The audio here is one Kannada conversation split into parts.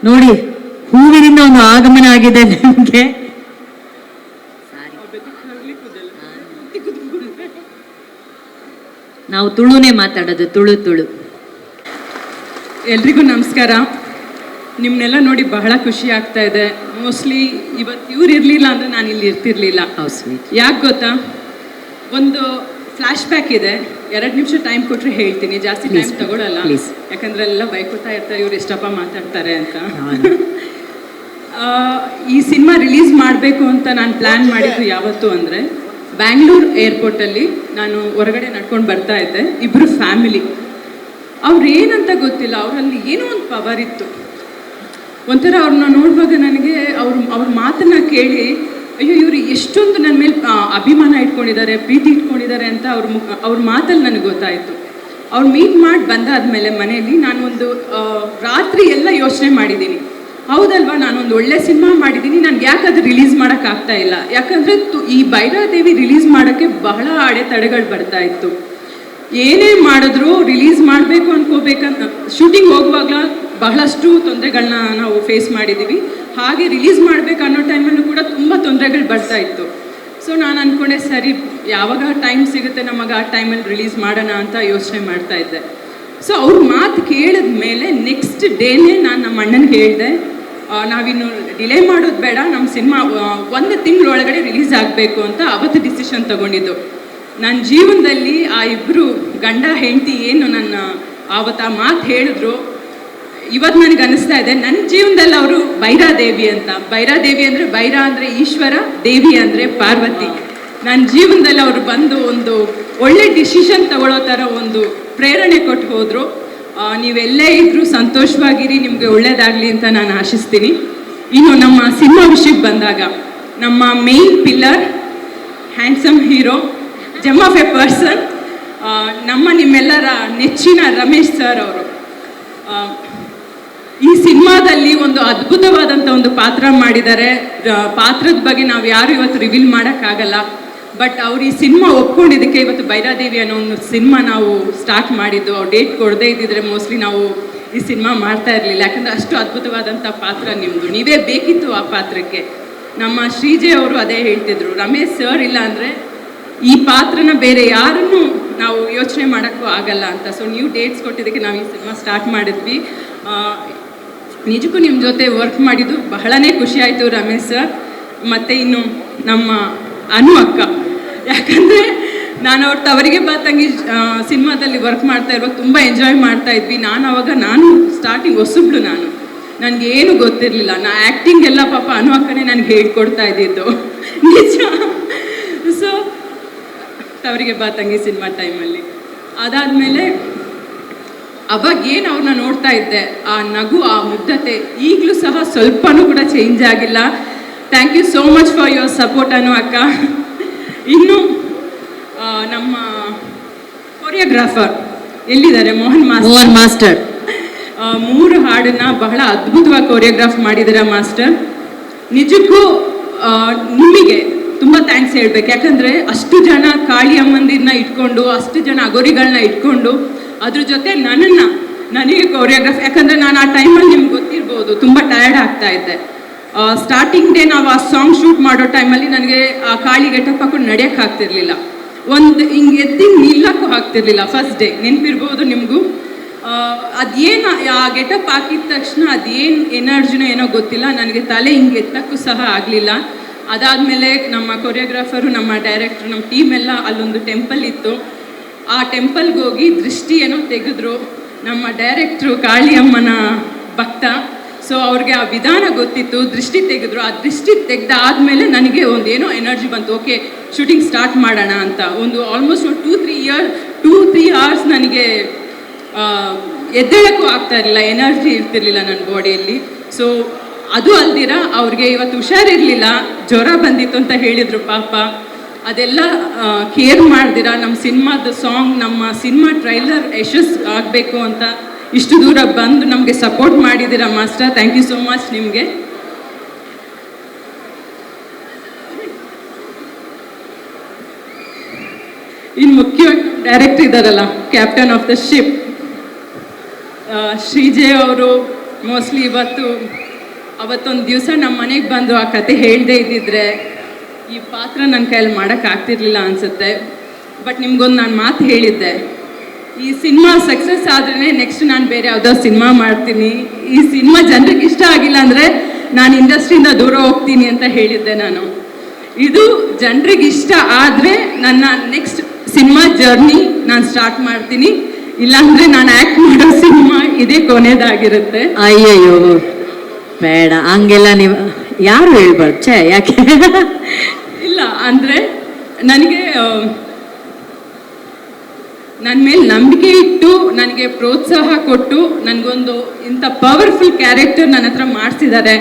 ನೋಡಿ, ಹೂವಿನಿಂದ ಒಂದು ಆಗಮನ ಆಗಿದೆ ನಮಗೆ. ನಾವು ತುಳುನೇ ಮಾತಾಡೋದು, ತುಳು. ಎಲ್ರಿಗೂ ನಮಸ್ಕಾರ. ನಿಮ್ಮನ್ನೆಲ್ಲ ನೋಡಿ ಬಹಳ ಖುಷಿ ಆಗ್ತಾ ಇದೆ. ಮೋಸ್ಟ್ಲಿ ಇವತ್ತು ಇವ್ರು ಇರಲಿಲ್ಲ ಅಂದರೆ ನಾನು ಇಲ್ಲಿ ಇರ್ತಿರ್ಲಿಲ್ಲ. ಯಾಕೆ ಗೊತ್ತಾ, ಒಂದು ಫ್ಲ್ಯಾಶ್ ಬ್ಯಾಕ್ ಇದೆ. 2 ನಿಮಿಷ ಟೈಮ್ ಕೊಟ್ಟರೆ ಹೇಳ್ತೀನಿ, ಜಾಸ್ತಿ ಟೈಮ್ ತಗೊಳ್ಳಲ್ಲ. ಯಾಕಂದ್ರೆ ಎಲ್ಲ ಬೈಕೋತಾ ಇರ್ತಾರೆ, ಇವ್ರು ಎಷ್ಟಪ್ಪ ಮಾತಾಡ್ತಾರೆ ಅಂತ. ಈ ಸಿನಿಮಾ ರಿಲೀಸ್ ಮಾಡಬೇಕು ಅಂತ ನಾನು ಪ್ಲ್ಯಾನ್ ಮಾಡಿದ್ದು ಯಾವತ್ತು ಅಂದರೆ, ಬ್ಯಾಂಗ್ಳೂರು ಏರ್ಪೋರ್ಟಲ್ಲಿ ನಾನು ಹೊರಗಡೆ ನಡ್ಕೊಂಡು ಬರ್ತಾ ಇದ್ದೆ. ಇಬ್ಬರು ಫ್ಯಾಮಿಲಿ, ಅವ್ರು ಏನಂತ ಗೊತ್ತಿಲ್ಲ, ಅವರಲ್ಲಿ ಏನೋ ಒಂದು ಪವರ್ ಇತ್ತು. ಒಂಥರ ಅವ್ರನ್ನ ನೋಡುವಾಗ ನನಗೆ ಅವ್ರ ಮಾತನ್ನು ಕೇಳಿ, ಅಯ್ಯೋ ಇವರು ಎಷ್ಟೊಂದು ನನ್ನ ಮೇಲೆ ಅಭಿಮಾನ ಇಟ್ಕೊಂಡಿದ್ದಾರೆ, ಪ್ರೀತಿ ಇಟ್ಕೊಂಡಿದ್ದಾರೆ ಅಂತ ಅವ್ರ ಮಾತಲ್ಲಿ ನನಗೆ ಗೊತ್ತಾಯಿತು. ಅವ್ರು ಮೀಟ್ ಮಾಡಿ ಬಂದಾದಮೇಲೆ ಮನೆಯಲ್ಲಿ ನಾನು ಒಂದು ರಾತ್ರಿ ಎಲ್ಲ ಯೋಚನೆ ಮಾಡಿದ್ದೀನಿ. ಹೌದಲ್ವಾ, ನಾನೊಂದು ಒಳ್ಳೆ ಸಿನಿಮಾ ಮಾಡಿದ್ದೀನಿ, ನನಗೆ ಯಾಕೆ ಅದು ರಿಲೀಸ್ ಮಾಡೋಕ್ಕಾಗ್ತಾ ಇಲ್ಲ? ಯಾಕಂದರೆ ಈ ಭೈರಾದೇವಿ ರಿಲೀಸ್ ಮಾಡೋಕ್ಕೆ ಬಹಳ ಅಡೆತಡೆಗಳು ಬರ್ತಾ ಇತ್ತು. ಏನೇ ಮಾಡಿದ್ರು ರಿಲೀಸ್ ಮಾಡಬೇಕು ಅನ್ಕೋಬೇಕಂತ ಶೂಟಿಂಗ್ ಹೋಗುವಾಗ ಬಹಳಷ್ಟು ತೊಂದರೆಗಳನ್ನ ನಾವು ಫೇಸ್ ಮಾಡಿದ್ದೀವಿ. ಹಾಗೆ ರಿಲೀಸ್ ಮಾಡಬೇಕು ಅನ್ನೋ ಟೈಮಲ್ಲೂ ಕೂಡ ತುಂಬ ತೊಂದರೆಗಳು ಬರ್ತಾ ಇತ್ತು. ಸೊ ನಾನು ಅಂದ್ಕೊಂಡೆ, ಸರಿ ಯಾವಾಗ ಟೈಮ್ ಸಿಗುತ್ತೆ ನಮಗೆ ಆ ಟೈಮಲ್ಲಿ ರಿಲೀಸ್ ಮಾಡೋಣ ಅಂತ ಯೋಚನೆ ಮಾಡ್ತಾ ಇದ್ದೆ. ಸೊ ಅವ್ರ ಮಾತು ಕೇಳಿದ ಮೇಲೆ ನೆಕ್ಸ್ಟ್ ಡೇನೇ ನಾನು ನಮ್ಮ ಅಣ್ಣನಿಗೆ ಹೇಳಿದೆ, ನಾವಿನ್ನು ಡಿಲೇ ಮಾಡೋದು ಬೇಡ, ನಮ್ಮ ಸಿನಿಮಾ 1 ತಿಂಗಳೊಳಗಡೆ ರಿಲೀಸ್ ಆಗಬೇಕು ಅಂತ ಅವತ್ತು ಡಿಸಿಷನ್ ತಗೊಂಡಿದ್ದು. ನನ್ನ ಜೀವನದಲ್ಲಿ ಆ ಇಬ್ಬರು ಗಂಡ ಹೆಂಡತಿ ಏನು ನನ್ನ ಆವತ್ತು ಆ ಮಾತು ಹೇಳಿದ್ರು, ಇವತ್ತು ನನಗೆ ಅನಿಸ್ತಾ ಇದೆ ನನ್ನ ಜೀವನದಲ್ಲಿ ಅವರು ಭೈರಾದೇವಿ ಅಂತ. ಭೈರಾದೇವಿ ಅಂದರೆ ಭೈರ ಅಂದರೆ ಈಶ್ವರ, ದೇವಿ ಅಂದರೆ ಪಾರ್ವತಿ. ನನ್ನ ಜೀವನದಲ್ಲಿ ಅವರು ಬಂದು ಒಂದು ಒಳ್ಳೆ ಡಿಸಿಷನ್ ತಗೊಳ್ಳೋ ಥರ ಒಂದು ಪ್ರೇರಣೆ ಕೊಟ್ಟು ಹೋದರು. ನೀವೆಲ್ಲೇ ಇದ್ದರೂ ಸಂತೋಷವಾಗಿರಿ, ನಿಮಗೆ ಒಳ್ಳೆಯದಾಗಲಿ ಅಂತ ನಾನು ಆಶಿಸ್ತೀನಿ. ಇನ್ನು ನಮ್ಮ ಸಿನಿಮಾ ವಿಷಯಕ್ಕೆ ಬಂದಾಗ, ನಮ್ಮ main pillar, handsome hero, gem of A person, ನಿಮ್ಮೆಲ್ಲರ ನೆಚ್ಚಿನ ರಮೇಶ್ ಸರ್ ಅವರು ಈ ಸಿನಿಮಾದಲ್ಲಿ ಒಂದು ಅದ್ಭುತವಾದಂಥ ಒಂದು ಪಾತ್ರ ಮಾಡಿದ್ದಾರೆ. ಪಾತ್ರದ ಬಗ್ಗೆ ನಾವು ಯಾರು ಇವತ್ತು ರಿವೀಲ್ ಮಾಡೋಕ್ಕಾಗಲ್ಲ. ಬಟ್ ಅವ್ರು ಈ ಸಿನಿಮಾ ಒಪ್ಕೊಂಡಿದ್ದಕ್ಕೆ ಇವತ್ತು ಭೈರಾದೇವಿ ಅನ್ನೋ ಒಂದು ಸಿನಿಮಾ ನಾವು ಸ್ಟಾರ್ಟ್ ಮಾಡಿದ್ದು. ಅವ್ರು ಡೇಟ್ ಕೊಡದೇ ಇದ್ದಿದ್ರೆ ಮೋಸ್ಟ್ಲಿ ನಾವು ಈ ಸಿನಿಮಾ ಮಾಡ್ತಾ ಇರಲಿಲ್ಲ. ಯಾಕಂದರೆ ಅಷ್ಟು ಅದ್ಭುತವಾದಂಥ ಪಾತ್ರ ನಿಮ್ಮದು, ನೀವೇ ಬೇಕಿತ್ತು ಆ ಪಾತ್ರಕ್ಕೆ. ನಮ್ಮ ಶ್ರೀಜೆ ಅವರು ಅದೇ ಹೇಳ್ತಿದ್ರು, ರಮೇಶ್ ಸರ್ ಇಲ್ಲ ಅಂದರೆ ಈ ಪಾತ್ರನ ಬೇರೆ ಯಾರನ್ನು ನಾವು ಯೋಚನೆ ಮಾಡೋಕ್ಕೂ ಆಗಲ್ಲ ಅಂತ. ಸೊ ನೀವು ಡೇಟ್ಸ್ ಕೊಟ್ಟಿದ್ದಕ್ಕೆ ನಾವು ಈ ಸಿನಿಮಾ ಸ್ಟಾರ್ಟ್ ಮಾಡಿದ್ವಿ. ನಿಜಕ್ಕೂ ನಿಮ್ಮ ಜೊತೆ ವರ್ಕ್ ಮಾಡಿದ್ದು ಬಹಳನೇ ಖುಷಿ ಆಯಿತು ರಮೇಶ್ ಸರ್. ಮತ್ತು ಇನ್ನು ನಮ್ಮ ಅನು ಅಕ್ಕ, ಯಾಕಂದರೆ ನಾನು ಅವ್ರ ತವರಿಗೆ ಬಾತಂಗಿ ಸಿನಿಮಾದಲ್ಲಿ ವರ್ಕ್ ಮಾಡ್ತಾ ಇರುವಾಗ ತುಂಬ ಎಂಜಾಯ್ ಮಾಡ್ತಾ ಇದ್ವಿ. ನಾನು ಸ್ಟಾರ್ಟಿಂಗ್ ಹೊಸಬ್ಳು, ನನಗೇನು ಗೊತ್ತಿರಲಿಲ್ಲ. ಆ್ಯಕ್ಟಿಂಗ್ ಎಲ್ಲ ಪಾಪ ಅನು ಅಕ್ಕನೇ ನನಗೆ ಹೇಳ್ಕೊಡ್ತಾ ಇದ್ದಿದ್ದು ನಿಜ. ಸೊ ತವರಿಗೆ ಬಾತಂಗಿ ಸಿನಿಮಾ ಟೈಮಲ್ಲಿ ಅದಾದಮೇಲೆ ಅವಾಗ ಏನು ಅವ್ರನ್ನ ನೋಡ್ತಾ ಇದ್ದೆ, ಆ ನಗು, ಆ ಮುಗ್ಧತೆ ಈಗಲೂ ಸಹ ಸ್ವಲ್ಪನೂ ಕೂಡ ಚೇಂಜ್ ಆಗಿಲ್ಲ. Thank you so much for your support Anu ಅಕ್ಕ. ಇನ್ನು ನಮ್ಮ ಕೊರಿಯೋಗ್ರಾಫರ್ ಎಲ್ಲಿದ್ದಾರೆ, ಮೋಹನ್ ಮಾಸ್ಟರ್ 3 ಹಾಡನ್ನು ಬಹಳ ಅದ್ಭುತವಾಗಿ ಕೊರಿಯೋಗ್ರಾಫ್ ಮಾಡಿದ್ದೀರಾ ಮಾಸ್ಟರ್. ನಿಜಕ್ಕೂ ನಿಮಗೆ ತುಂಬ ಥ್ಯಾಂಕ್ಸ್ ಹೇಳ್ಬೇಕು. ಯಾಕಂದರೆ ಅಷ್ಟು ಜನ ಕಾಳಿ ಅಮ್ಮಂದಿರನ್ನ ಇಟ್ಕೊಂಡು, ಅಷ್ಟು ಜನ ಅಗೋರಿಗಳನ್ನ ಇಟ್ಕೊಂಡು, ಅದ್ರ ಜೊತೆ ನನಗೆ ಕೊರಿಯೋಗ್ರಾಫ್, ಯಾಕಂದರೆ ನಾನು ಆ ಟೈಮಲ್ಲಿ ನಿಮ್ಗೆ ಗೊತ್ತಿರ್ಬೋದು ತುಂಬ ಟಯರ್ಡ್ ಆಗ್ತಾ ಇದ್ದೆ. ಸ್ಟಾರ್ಟಿಂಗ್ ಡೇ ನಾವು ಆ ಸಾಂಗ್ ಶೂಟ್ ಮಾಡೋ ಟೈಮಲ್ಲಿ ನನಗೆ ಆ ಕಾಳಿ ಗೆಟಪ್ ಹಾಕೊಂಡು ನಡೆಯೋಕ್ಕೆ ಆಗ್ತಿರ್ಲಿಲ್ಲ. ಹಿಂಗೆ ನಿಲ್ಲಕ್ಕೂ ಆಗ್ತಿರ್ಲಿಲ್ಲ. ಫಸ್ಟ್ ಡೇ ನೆನಪಿರ್ಬೋದು ನಿಮಗೂ. ಅದೇನು ಆ ಗೆಟಪ್ ಹಾಕಿದ ತಕ್ಷಣ ಅದೇನು ಎನರ್ಜಿನೋ ಏನೋ ಗೊತ್ತಿಲ್ಲ, ನನಗೆ ತಲೆ ಹಿಂಗೆ ಎತ್ತಕ್ಕೂ ಸಹ ಆಗಲಿಲ್ಲ. ಅದಾದಮೇಲೆ ನಮ್ಮ ಕೊರಿಯೋಗ್ರಾಫರು, ನಮ್ಮ ಡೈರೆಕ್ಟ್ರು, ನಮ್ಮ ಟೀಮ್ ಎಲ್ಲ ಅಲ್ಲೊಂದು ಟೆಂಪಲ್ ಇತ್ತು. ಆ ಟೆಂಪಲ್ಗೆ ಹೋಗಿ ದೃಷ್ಟಿ ಏನೋ ತೆಗೆದ್ರು. ನಮ್ಮ ಡೈರೆಕ್ಟ್ರು ಕಾಳಿಯಮ್ಮನ ಭಕ್ತ, ಸೊ ಅವ್ರಿಗೆ ಆ ವಿಧಾನ ಗೊತ್ತಿತ್ತು. ದೃಷ್ಟಿ ತೆಗೆದ್ರು. ಆ ದೃಷ್ಟಿ ತೆಗೆದಾದ್ಮೇಲೆ ನನಗೆ ಒಂದೇನೋ ಎನರ್ಜಿ ಬಂತು, ಓಕೆ ಶೂಟಿಂಗ್ ಸ್ಟಾರ್ಟ್ ಮಾಡೋಣ ಅಂತ. ಒಂದು ಆಲ್ಮೋಸ್ಟ್ 2-3 hours ನನಗೆ ಎದ್ದೇಳಕ್ಕೂ ಆಗ್ತಾ ಇರಲಿಲ್ಲ, ಎನರ್ಜಿ ಇರ್ತಿರ್ಲಿಲ್ಲ ನನ್ನ ಬಾಡಿಯಲ್ಲಿ. ಸೊ ಅದು ಅಲ್ದಿರ ಅವ್ರಿಗೆ ಇವತ್ತು ಹುಷಾರಿರಲಿಲ್ಲ, ಜ್ವರ ಬಂದಿತ್ತು ಅಂತ ಹೇಳಿದರು ಪಾಪ. ಅದೆಲ್ಲ ಕೇರ್ ಮಾಡ್ದಿರ ನಮ್ಮ ಸಿನಿಮಾದ ಸಾಂಗ್, ನಮ್ಮ ಸಿನಿಮಾ ಟ್ರೈಲರ್ ಯಶಸ್ಸು ಆಗಬೇಕು ಅಂತ ಇಷ್ಟು ದೂರ ಬಂದು ನಮಗೆ ಸಪೋರ್ಟ್ ಮಾಡಿದ್ದೀರಾ master. Thank you so much ನಿಮಗೆ. ಇನ್ನು ಮುಖ್ಯವಾಗಿ ಡೈರೆಕ್ಟರ್ ಇದ್ದಾರಲ್ಲ, ಕ್ಯಾಪ್ಟನ್ ಆಫ್ ದ ಶಿಪ್ ಶ್ರೀಜೆ ಅವರು, ಮೋಸ್ಟ್ಲಿ ಅವತ್ತೊಂದು ದಿವಸ ನಮ್ಮ ಮನೆಗೆ ಬಂದು ಆ ಕತೆ ಹೇಳದೇ ಇದ್ದಿದ್ರೆ ಈ ಪಾತ್ರ ನನ್ನ ಕೈಯಲ್ಲಿ ಮಾಡೋಕ್ಕಾಗ್ತಿರ್ಲಿಲ್ಲ ಅನಿಸುತ್ತೆ. ಬಟ್ ನಿಮ್ಗೊಂದು ನಾನು ಮಾತು ಹೇಳಿದ್ದೆ, ಈ ಸಿನಿಮಾ ಸಕ್ಸಸ್ ಆದ್ರೇ ನೆಕ್ಸ್ಟ್ ನಾನು ಬೇರೆ ಯಾವುದೋ ಸಿನಿಮಾ ಮಾಡ್ತೀನಿ, ಈ ಸಿನಿಮಾ ಜನರಿಗೆ ಇಷ್ಟ ಆಗಿಲ್ಲ ಅಂದರೆ ನಾನು ಇಂಡಸ್ಟ್ರಿಯಿಂದ ದೂರ ಹೋಗ್ತೀನಿ ಅಂತ ಹೇಳಿದ್ದೆ ನಾನು. ಇದು ಜನರಿಗೆ ಇಷ್ಟ ಆದರೆ ನನ್ನ ನೆಕ್ಸ್ಟ್ ಸಿನಿಮಾ ಜರ್ನಿ ನಾನು ಸ್ಟಾರ್ಟ್ ಮಾಡ್ತೀನಿ, ಇಲ್ಲಾಂದರೆ ನಾನು ಆ್ಯಕ್ಟ್ ಮಾಡೋ ಸಿನಿಮಾ ಇದೇ ಕೊನೆಯದಾಗಿರುತ್ತೆ. ಅಯ್ಯಯ್ಯೋ ಬೇಡ ಹಂಗೆಲ್ಲ ನೀವು ಯಾರು ಹೇಳ್ಬಾರ್ದು ಛೇ ಯಾಕೆ ಇಲ್ಲ ಅಂದರೆ ನನಗೆ ನನ್ನ ಮೇಲೆ ನಂಬಿಕೆ ಇಟ್ಟು ನನಗೆ ಪ್ರೋತ್ಸಾಹ ಕೊಟ್ಟು ನನಗೊಂದು ಇಂಥ ಪವರ್ಫುಲ್ ಕ್ಯಾರೆಕ್ಟರ್ ನನ್ನ ಹತ್ರ ಮಾಡಿಸಿದ್ದಾರೆ.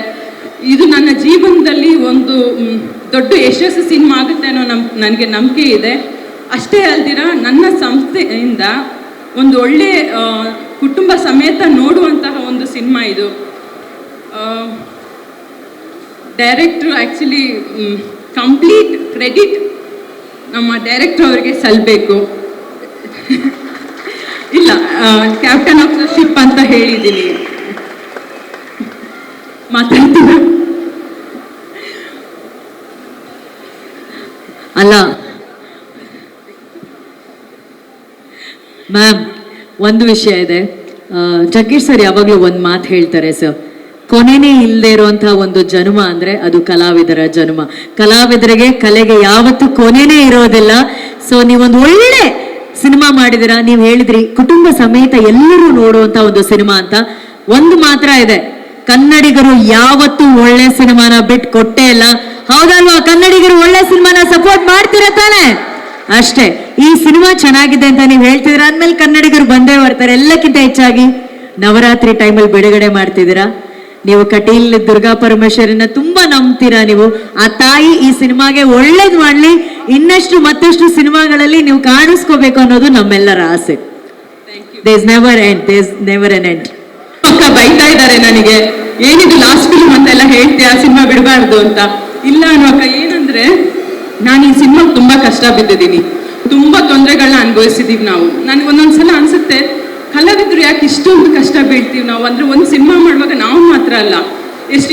ಇದು ನನ್ನ ಜೀವನದಲ್ಲಿ ಒಂದು ದೊಡ್ಡ ಯಶಸ್ಸು ಸಿನಿಮಾ ಆಗುತ್ತೆ ಅನ್ನೋ ನನಗೆ ನಂಬಿಕೆ ಇದೆ. ಅಷ್ಟೇ ಅಲ್ದಿರ ನನ್ನ ಸಂಸ್ಥೆಯಿಂದ ಒಂದು ಒಳ್ಳೆ ಕುಟುಂಬ ಸಮೇತ ನೋಡುವಂತಹ ಒಂದು ಸಿನಿಮಾ ಇದು. ಡೈರೆಕ್ಟ್ರು ಆ್ಯಕ್ಚುಲಿ ಕಂಪ್ಲೀಟ್ ಕ್ರೆಡಿಟ್ ನಮ್ಮ ಡೈರೆಕ್ಟ್ರ್ ಅವರಿಗೆ ಸಲ್ಲಬೇಕು. ಇಲ್ಲ ಕ್ಯಾಪ್ಟನ್ ಆಫ್ ದ ಶಿಪ್ ಅಂತ ಹೇಳಿದ್ದೀನಿ, ಮಾತಾಡ್ತೀರ ಅಲ್ಲ ಮ್ಯಾಮ್. ಒಂದು ವಿಷಯ ಇದೆ, ಜಗ್ಗೇಶ್ ಸರ್ ಯಾವಾಗಲೂ ಒಂದು ಮಾತು ಹೇಳ್ತಾರೆ ಸರ್, ಕೊನೆನೇ ಇಲ್ಲದೆ ಇರುವಂತಹ ಒಂದು ಜನ್ಮ ಅಂದ್ರೆ ಅದು ಕಲಾವಿದರ ಜನ್ಮ. ಕಲಾವಿದರಿಗೆ ಕಲೆಗೆ ಯಾವತ್ತೂ ಕೊನೆನೇ ಇರೋದಿಲ್ಲ. ಸೊ ನೀವೊಂದು ಒಳ್ಳೆ ಸಿನಿಮಾ ಮಾಡಿದಿರಾ, ನೀವು ಹೇಳಿದ್ರಿ ಕುಟುಂಬ ಸಮೇತ ಎಲ್ಲರೂ ನೋಡುವಂತ ಒಂದು ಸಿನಿಮಾ ಅಂತ. ಒಂದು ಮಾತ್ರ ಇದೆ, ಕನ್ನಡಿಗರು ಯಾವತ್ತೂ ಒಳ್ಳೆ ಸಿನಿಮಾನ ಬಿಟ್ಟು ಕೊಟ್ಟೇ ಇಲ್ಲ. ಹೌದಲ್ವಾ? ಕನ್ನಡಿಗರು ಒಳ್ಳೆ ಸಿನಿಮಾನ ಸಪೋರ್ಟ್ ಮಾಡ್ತೀರ ತಾನೆ? ಅಷ್ಟೇ. ಈ ಸಿನಿಮಾ ಚೆನ್ನಾಗಿದೆ ಅಂತ ನೀವು ಹೇಳ್ತಿದ್ರ ಅಂದ್ಮೇಲೆ ಕನ್ನಡಿಗರು ಬಂದೇ ಬರ್ತಾರೆ. ಎಲ್ಲಕ್ಕಿಂತ ಹೆಚ್ಚಾಗಿ ನವರಾತ್ರಿ ಟೈಮಲ್ಲಿ ಬಿಡುಗಡೆ ಮಾಡ್ತಿದ್ದೀರಾ ನೀವು. ಕಟೀಲ್ ದುರ್ಗಾ ಪರಮೇಶ್ವರನ್ನ ತುಂಬಾ ನಂಬ್ತೀರಾ ನೀವು. ಆ ತಾಯಿ ಈ ಸಿನಿಮಾಗೆ ಒಳ್ಳೇದ್ ಮಾಡ್ಲಿ, ಇನ್ನಷ್ಟು ಮತ್ತಷ್ಟು ಸಿನಿಮಾಗಳಲ್ಲಿ ನೀವು ಕಾಣಿಸ್ಕೋಬೇಕು ಅನ್ನೋದು ನಮ್ಮೆಲ್ಲರ ಆಸೆ. Des never N end. ಅಕ್ಕ ಬೈತಾ ಇದ್ದಾರೆ ನನಗೆ, ಏನಿದು ಲಾಸ್ಟ್ ಫಿಲ್ಮ್ ಅಂತೆಲ್ಲ ಹೇಳ್ತೀಯ, ಸಿನಿಮಾ ಬಿಡಬಾರ್ದು ಅಂತ. ಇಲ್ಲ ಅನ್ನೋ ಅಕ್ಕ, ಏನಂದ್ರೆ ನಾನು ಈ ಸಿನಿಮಾ ತುಂಬಾ ಕಷ್ಟ ಬಿದ್ದಿದ್ದೀನಿ, ತುಂಬಾ ತೊಂದರೆಗಳನ್ನ ಅನುಭವಿಸಿದೀವಿ ನಾವು. ನನಗೆ ಒಂದೊಂದ್ಸಲ ಅನ್ಸುತ್ತೆ, ಕಲಾವಿದ್ರು ಯಾಕೆ ಇಷ್ಟೊಂದು ಕಷ್ಟ ಬೀಳ್ತೀವಿ ನಾವು ಅಂದ್ರೆ. ಒಂದು ಸಿನಿಮಾ ಮಾಡುವಾಗ ನಾವು ಮಾತ್ರ ಅಲ್ಲ,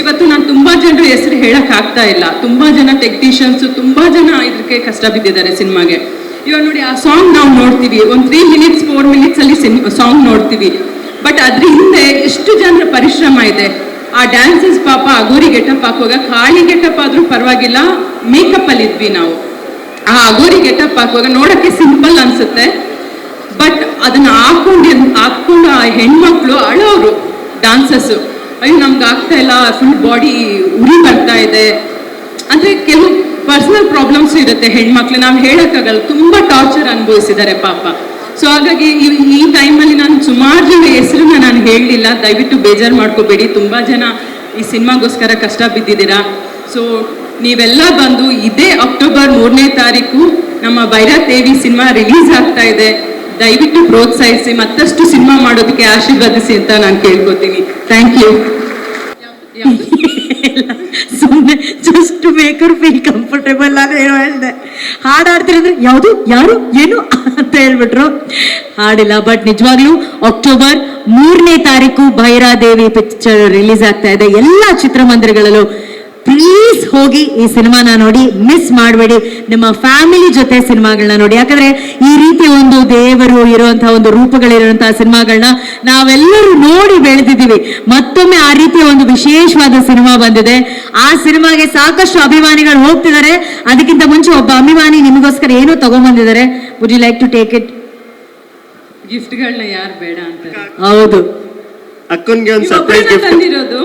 ಇವತ್ತು ನಾನು ತುಂಬಾ ಜನರ ಹೆಸರು ಹೇಳಕ್ ಆಗ್ತಾ ಇಲ್ಲ. ತುಂಬಾ ಜನ ಟೆಕ್ನಿಷಿಯನ್ಸ್, ತುಂಬಾ ಜನ ಇದಕ್ಕೆ ಕಷ್ಟ ಬಿದ್ದಿದ್ದಾರೆ ಸಿನಿಮಾಗೆ. ಇವಾಗ ನೋಡಿ, ಆ ಸಾಂಗ್ ನಾವು ನೋಡ್ತೀವಿ, ಒಂದು 3 ಮಿನಿಟ್ಸ್ 4 ಮಿನಿಟ್ಸ್ ಅಲ್ಲಿ ಸಾಂಗ್ ನೋಡ್ತೀವಿ. ಬಟ್ ಅದ್ರ ಹಿಂದೆ ಎಷ್ಟು ಜನರ ಪರಿಶ್ರಮ ಇದೆ. ಆ ಡ್ಯಾನ್ಸಸ್ ಪಾಪ ಅಗೋರಿ ಗೆಟಪ್ ಹಾಕುವಾಗ, ಖಾಲಿ ಗೆಟಪ್ ಆದ್ರೂ ಪರವಾಗಿಲ್ಲ, ಮೇಕಪ್ ಅಲ್ಲಿ ಇದ್ವಿ ನಾವು. ಆ ಅಗೋರಿ ಗೆಟಪ್ ಹಾಕುವಾಗ ನೋಡಕ್ಕೆ ಸಿಂಪಲ್ ಅನ್ಸುತ್ತೆ, ಬಟ್ ಅದನ್ನ ಹಾಕೊಂಡು ಆ ಹೆಣ್ಮಕ್ಳು ಅಳೋರು ಡಾನ್ಸಸ್, ಅಯ್ಯೋ ನಮ್ಗೆ ಆಗ್ತಾ ಇಲ್ಲ, ಫುಲ್ ಬಾಡಿ ಉರಿ ಬರ್ತಾ ಇದೆ ಅಂದ್ರೆ. ಕೆಲವು ಪರ್ಸನಲ್ ಪ್ರಾಬ್ಲಮ್ಸ್ ಇರುತ್ತೆ ಹೆಣ್ಮಕ್ಳು, ನಾವು ಹೇಳಕ್ಕಾಗಲ್ಲ, ತುಂಬಾ ಟಾರ್ಚರ್ ಅನುಭವಿಸಿದ್ದಾರೆ ಪಾಪ. ಸೊ ಹಾಗಾಗಿ ಈ ಟೈಮಲ್ಲಿ ನಾನು ಸುಮಾರು ಜನ ಹೆಸರನ್ನ ನಾನು ಹೇಳಲಿಲ್ಲ, ದಯವಿಟ್ಟು ಬೇಜಾರು ಮಾಡ್ಕೋಬೇಡಿ. ತುಂಬಾ ಜನ ಈ ಸಿನಿಮಾಗೋಸ್ಕರ ಕಷ್ಟ ಬಿದ್ದಿದ್ದೀರಾ. ಸೊ ನೀವೆಲ್ಲ ಬಂದು ಇದೇ ಅಕ್ಟೋಬರ್ 3ನೇ ತಾರೀಕು ನಮ್ಮ ಭೈರಾದೇವಿ ಸಿನಿಮಾ ರಿಲೀಸ್ ಆಗ್ತಾ ಇದೆ. ದಯವಿಟ್ಟು ಪ್ರೋತ್ಸಾಹಿಸಿ, ಮತ್ತಷ್ಟು ಸಿನಿಮಾ ಮಾಡೋದಕ್ಕೆ ಆಶೀರ್ವದಿಸಿ ಅಂತ ನಾನು ಕೇಳ್ಕೊತೀನಿ. Thank you. ಸುಮ್ಮನೆ just to make you feel comfortable ನಾನು ಏನೋ ಹೇಳಿದೆ. ಹಾಡು ಹಾಡ್ತೀರಿ ಅಂದ್ರೆ ಯಾವುದು ಯಾರು ಏನು ಅಂತ ಹೇಳ್ಬಿಟ್ರು, ಹಾಡಿಲ್ಲ. ಬಟ್ ನಿಜವಾಗ್ಲೂ ಅಕ್ಟೋಬರ್ 3ನೇ ತಾರೀಕು ಭೈರಾದೇವಿ ಪಿಕ್ಚರ್ ರಿಲೀಸ್ ಆಗ್ತಾ ಇದೆ. ಎಲ್ಲ ಚಿತ್ರಮಂದಿರಗಳಲ್ಲೂ ಪ್ಲೀಸ್ ಹೋಗಿ ಈ ಸಿನಿಮಾನ ನೋಡಿ, ಮಿಸ್ ಮಾಡಬೇಡಿ. ನಿಮ್ಮ ಫ್ಯಾಮಿಲಿ ಜೊತೆ ಸಿನಿಮಾಗಳನ್ನ ನೋಡಿ, ಯಾಕಂದ್ರೆ ಈ ರೀತಿ ಒಂದು ದೇವರು ಇರುವಂತಹ ಒಂದು ರೂಪಗಳಿರುವಂತಹ ಸಿನಿಮಾಗಳನ್ನ ನಾವೆಲ್ಲರೂ ನೋಡಿ ಬೆಳೆದಿದ್ದೀವಿ. ಮತ್ತೊಮ್ಮೆ ಆ ರೀತಿಯ ಒಂದು ವಿಶೇಷವಾದ ಸಿನಿಮಾ ಬಂದಿದೆ. ಆ ಸಿನಿಮಾಗೆ ಸಾಕಷ್ಟು ಅಭಿಮಾನಿಗಳು ಹೋಗ್ತಿದ್ದಾರೆ. ಅದಕ್ಕಿಂತ ಮುಂಚೆ ಒಬ್ಬ ಅಭಿಮಾನಿ ನಿಮಗೋಸ್ಕರ ಏನೋ ತಗೊಂಡ್ಬಂದಿದ್ದಾರೆ. Would you like to take it? ಗಿಫ್ಟ್ಗಳನ್ನ ಯಾರು ಬೇಡ ಅಂತ? ಹೌದು, ಅಕ್ಕನ್ಗೆ ಒಂದು ಸರ್ಪ್ರೈಸ್ ಗಿಫ್ಟ್ ತಂದಿರೋದು.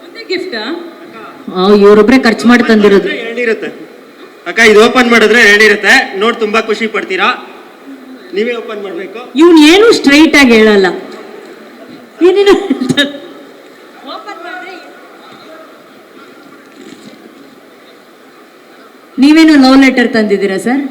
ಒಂದೇ ಗಿಫ್ಟಾ? ಇವರೊಬ್ರೆ ಖರ್ಚು ಮಾಡಿ ತಂದಿರೋದು. ಹೇಳಿರುತ್ತೆ ಅಕ್ಕ, ಇದು ಓಪನ್ ಮಾಡಿದ್ರೆ ಹೇಳಿರುತ್ತೆ, ನೋಡಿ ತುಂಬಾ ಖುಷಿ ಪಡ್ತೀರಾ. ನೀವೇ ಓಪನ್ ಮಾಡ್ಬೇಕು. ಇವ್ನು ಏನು ಸ್ಟ್ರೈಟ್ ಆಗಿ ಹೇಳಲ್ಲ, ಏನೇನು ನೀವೇನು ಲವ್ ಲೆಟರ್ ತಂದಿದ್ದೀರಾ ಸರ್?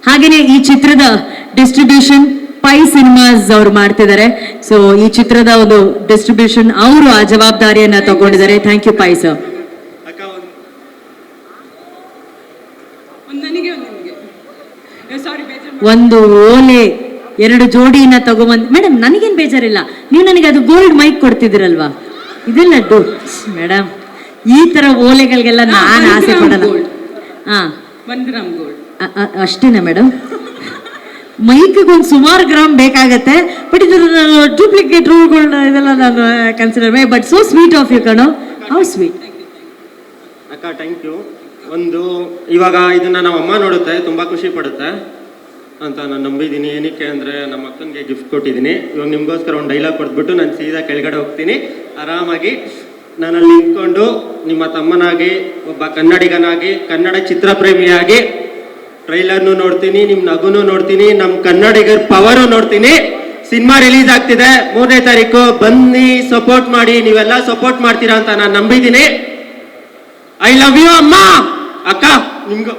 ಹಾಗೇನೆ ಈ ಚಿತ್ರದ ಡಿಸ್ಟ್ರಿಬ್ಯೂಷನ್ ಪೈ ಸಿನಿಮಾಸ್ ಅವ್ರು ಮಾಡ್ತಿದ್ದಾರೆ. ಸೊ ಈ ಚಿತ್ರದ ಒಂದು ಡಿಸ್ಟ್ರಿಬ್ಯೂಷನ್ ಅವರು ಆ ಜವಾಬ್ದಾರಿಯನ್ನ ತಗೊಂಡಿದ್ದಾರೆ. Thank you Pai sir. ಅಕ್ಕ ನಿನಗೆ ಒಂದು ನಿಮಗೆ ಸಾರಿ ಬೇಜಾರು ಒಂದು ಓಲೆ 2 ಜೋಡಿನ ತಗೊಂಬಂದ್ ಮೇಡಮ್ ನನಗೇನ್ ಬೇಜಾರಿಲ್ಲ, ನೀವು ನನಗೆ ಅದು ಗೋಲ್ಡ್ ಮೈಕ್ ಕೊಡ್ತಿದ್ದೀರಲ್ವಾ, ಇದೆ ಲಡ್ಡು ಮೇಡಮ್. ಈ ತರ ಓಲೆಗಳಿಗೆಲ್ಲ ನಾನು ಆಸೆ ಪಡಲ್ಲ. ಹಾ 1 ಗ್ರಾಮ್ ಗೋಲ್ಡ್ ಅಷ್ಟೇನಾ ಮೇಡಮ್? ಮೈಕಿಗೆ ಒಂದು ಸುಮಾರು ಗ್ರಾಮ್ ಬೇಕಾಗತ್ತೆ, ಬಟ್ ಇದು ಡೂಪ್ಲಿಕೇಟ್ ರೂಲ್ಗಳನ್ನ ಇದೆಲ್ಲ ನಾನು ಕನ್ಸಿಡರ್ ಮೈ. But so sweet of you ಕಣೋ, ಹೌ ಸ್ವೀಟ್. ಅಕ್ಕ ಥ್ಯಾಂಕ್ ಯು. ಒಂದು ಇವಾಗ ಇದನ್ನ ನಮ್ಮ ಅಮ್ಮ ನೋಡುತ್ತೆ, ತುಂಬ ಖುಷಿ ಪಡುತ್ತೆ ಅಂತ ನಾನು ನಂಬಿದ್ದೀನಿ. ಏನಕ್ಕೆ ಅಂದರೆ ನಮ್ಮ ಅಕ್ಕನಿಗೆ ಗಿಫ್ಟ್ ಕೊಟ್ಟಿದ್ದೀನಿ. ಇವಾಗ ನಿಮಗೋಸ್ಕರ ಒಂದು ಡೈಲಾಗ್ ಕೊಟ್ಬಿಟ್ಟು ನಾನು ಸೀದಾ ಕೆಳಗಡೆ ಹೋಗ್ತೀನಿ. ಆರಾಮಾಗಿ ನಾನಲ್ಲಿ ನಿಂತ್ಕೊಂಡು ನಿಮ್ಮ ತಮ್ಮನಾಗಿ, ಒಬ್ಬ ಕನ್ನಡಿಗನಾಗಿ, ಕನ್ನಡ ಚಿತ್ರಪ್ರೇಮಿಯಾಗಿ ಟ್ರೈಲರ್ನು ನೋಡ್ತೀನಿ, ನಿಮ್ಮ ನಗುನು ನೋಡ್ತೀನಿ, ನಮ್ಮ ಕನ್ನಡಿಗರ ಪವರು ನೋಡ್ತೀನಿ. ಸಿನಿಮಾ ರಿಲೀಸ್ ಆಗ್ತಿದೆ 3ನೇ ತಾರೀಕು, ಬನ್ನಿ ಸಪೋರ್ಟ್ ಮಾಡಿ. ನೀವೆಲ್ಲ ಸಪೋರ್ಟ್ ಮಾಡ್ತೀರಾ ಅಂತ ನಾನು ನಂಬಿದ್ದೀನಿ. ಐ ಲವ್ ಯು ಅಮ್ಮ. ಅಕ್ಕ ನಿಮ್ಗೂ